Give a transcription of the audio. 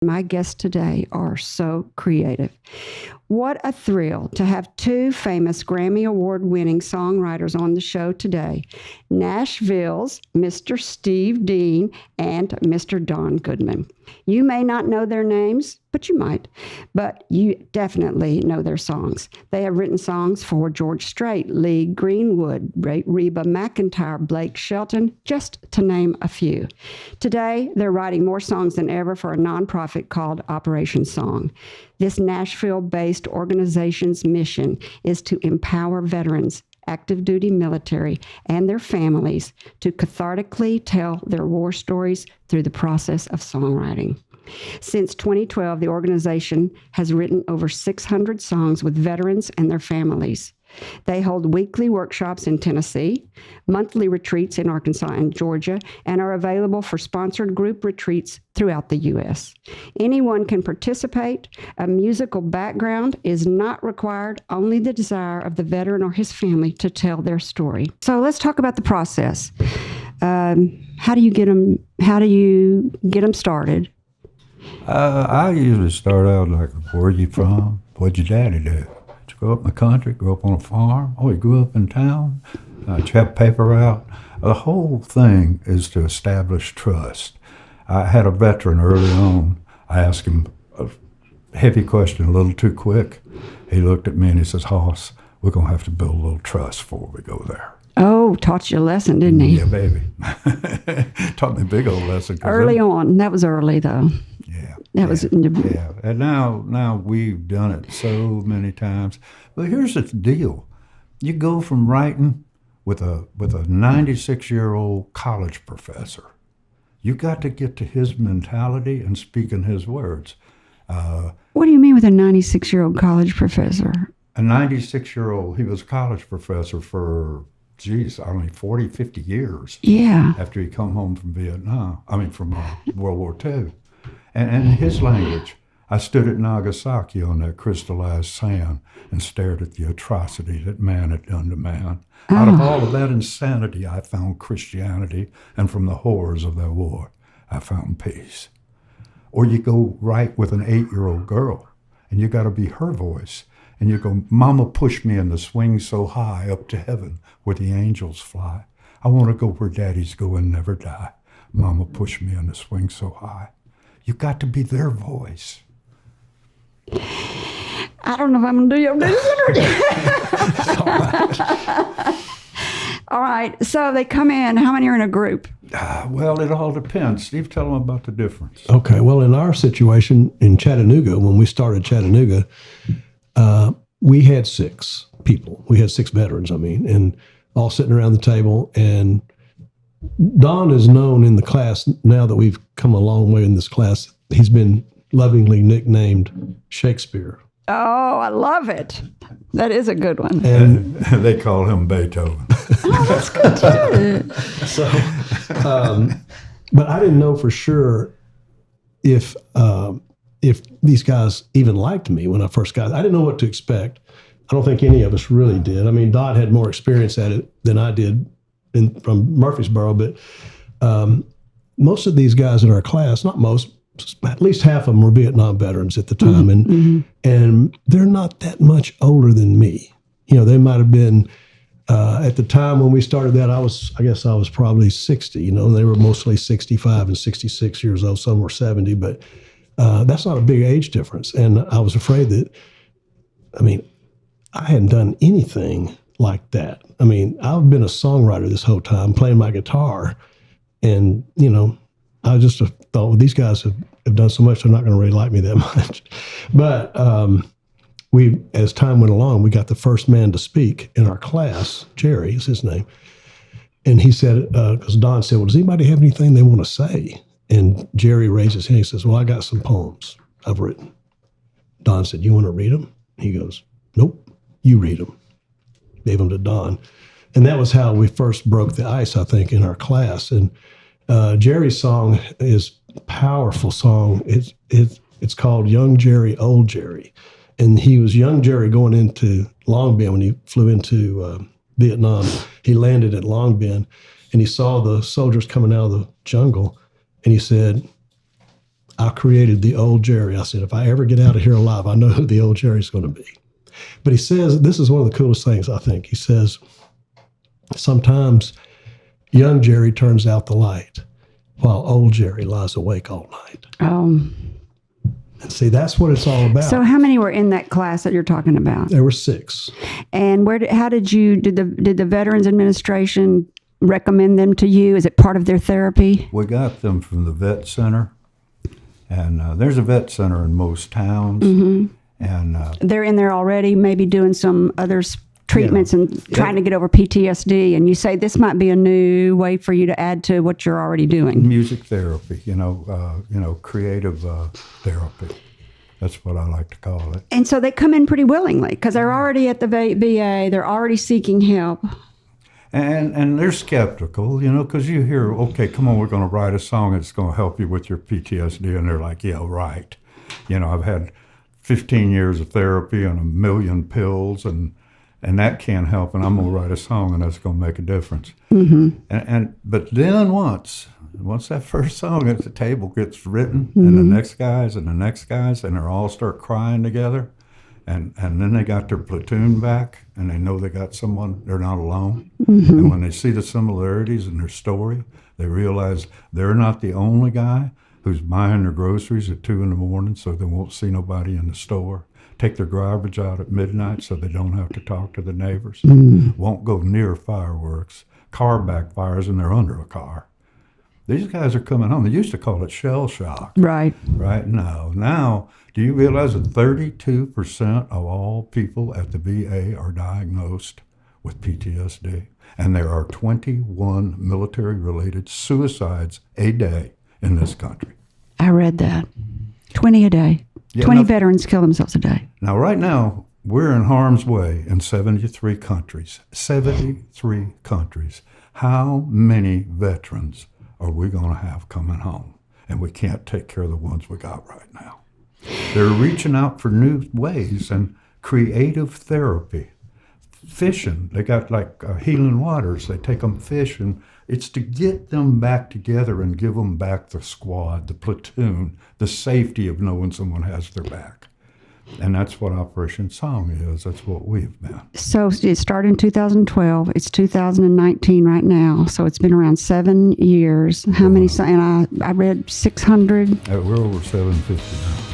My guests today are so creative. What a thrill to have two famous Grammy Award winning songwriters on the show today, Nashville's Mr. Steve Dean and Mr. Don Goodman. You may not know their names, but you might. But you definitely know their songs. They have written songs for George Strait, Lee Greenwood, Reba McEntire, Blake Shelton, just to name a few. Today, they're writing more songs than ever for a nonprofit called Operation Song. This Nashville-based organization's mission is to empower veterans, active duty military, and their families to cathartically tell their war stories through the process of songwriting. Since 2012, the organization has written over 600 songs with veterans and their families. They hold weekly workshops in Tennessee, monthly retreats in Arkansas and Georgia, and are available for sponsored group retreats throughout the U.S. Anyone can participate. A musical background is not required, only the desire of the veteran or his family to tell their story. So let's talk about the process. How do you get them started? I usually start out like, where you from? What'd your daddy do? Did you grow up in the country? Grow up on a farm? Oh, you grew up in town? Did you have paper out? The whole thing is to establish trust. I had a veteran early on. I asked him a heavy question a little too quick. He looked at me and he says, Hoss, we're going to have to build a little trust before we go there. Oh, taught you a lesson, didn't he? Yeah, baby. Taught me a big old lesson. Early on. That was early, though. Yeah. Yeah. And now we've done it so many times. But here's the deal. You go from writing with a 96-year-old college professor. You got to get to his mentality and speaking his words. What do you mean with a 96-year-old college professor? A 96-year-old, he was a college professor for 40, 50 years. Yeah. After he come home from from World War II. And his language, I stood at Nagasaki on that crystallized sand and stared at the atrocity that man had done to man. Out of all of that insanity, I found Christianity, and from the horrors of that war, I found peace. Or you go right with an 8-year-old girl, and you got to be her voice. And you go, Mama pushed me in the swing so high up to heaven where the angels fly. I want to go where daddies go and never die. Mama pushed me in the swing so high. You got to be their voice. I don't know if I'm going to do your business. All right. So they come in. How many are in a group? Well, it all depends. Steve, tell them about the difference. Okay. Well, in our situation in Chattanooga, when we started Chattanooga, we had 6 people. We had 6 veterans, and all sitting around the table. And Don is known in the class, now that we've come a long way in this class, he's been lovingly nicknamed Shakespeare. Oh, I love it. That is a good one. And they call him Beethoven. Oh, that's good too. So, but I didn't know for sure if these guys even liked me when I first got. I didn't know what to expect. I don't think any of us really did. I mean, Dot had more experience at it than I did from Murfreesboro, but most of these guys in our class, not most, at least half of them were Vietnam veterans at the time, and they're not that much older than me. They might have been at the time when we started that. I guess I was probably 60. And they were mostly 65 and 66 years old. Some were 70, but that's not a big age difference. And I was afraid that, I hadn't done anything like that. I've been a songwriter this whole time, playing my guitar. And, I just thought, well, these guys have done so much, they're not going to really like me that much. But as time went along, we got the first man to speak in our class. Jerry is his name. And he said, because Don said, well, does anybody have anything they want to say? And Jerry raised his hand. He says, well, I got some poems I've written. Don said, you want to read them? He goes, nope, you read them. Gave them to Don. And that was how we first broke the ice, I think, in our class. And Jerry's song is a powerful song. It's called Young Jerry, Old Jerry. And he was young Jerry going into Long Binh when he flew into Vietnam. He landed at Long Binh, and he saw the soldiers coming out of the jungle. And he said, I created the old Jerry. I said, if I ever get out of here alive, I know who the old Jerry's going to be. But he says, this is one of the coolest things, I think. He says, sometimes young Jerry turns out the light while old Jerry lies awake all night. And see, that's what it's all about. So how many were in that class that you're talking about? There were 6. And how did the Veterans Administration recommend them to you? Is it part of their therapy? We got them from the vet center, and there's a vet center in most towns. And they're in there already, maybe doing some other treatments and trying to get over PTSD. And you say this might be a new way for you to add to what you're already doing. Music therapy, creative therapy. That's what I like to call it. And so they come in pretty willingly because they're already at the VA. They're already seeking help. And they're skeptical, because you hear, okay, come on, we're going to write a song that's going to help you with your PTSD. And they're like, yeah, right. I've had 15 years of therapy and 1 million pills, and that can't help. And I'm going to write a song, and that's going to make a difference. But then once that first song at the table gets written, and the next guys, and they all start crying together. And then they got their platoon back, and they know they got someone, they're not alone. And when they see the similarities in their story, they realize they're not the only guy who's buying their groceries at 2 a.m. so they won't see nobody in the store, take their garbage out at midnight so they don't have to talk to the neighbors, won't go near fireworks, car backfires, and they're under a car. These guys are coming home. They used to call it shell shock. Right. Right now, do you realize that 32% of all people at the VA are diagnosed with PTSD? And there are 21 military-related suicides a day in this country. I read that. 20 a day. 20 veterans kill themselves a day. Now, right now, we're in harm's way in 73 countries. 73 countries. How many veterans are we going to have coming home? And we can't take care of the ones we got right now. They're reaching out for new ways and creative therapy. Fishing, they got healing waters. They take them fishing. It's to get them back together and give them back the squad, the platoon, the safety of knowing someone has their back. And that's what Operation Song is. That's what we've been. So it started in 2012. It's 2019 right now. So it's been around 7 years. How many? And I read 600. We're over 750 now.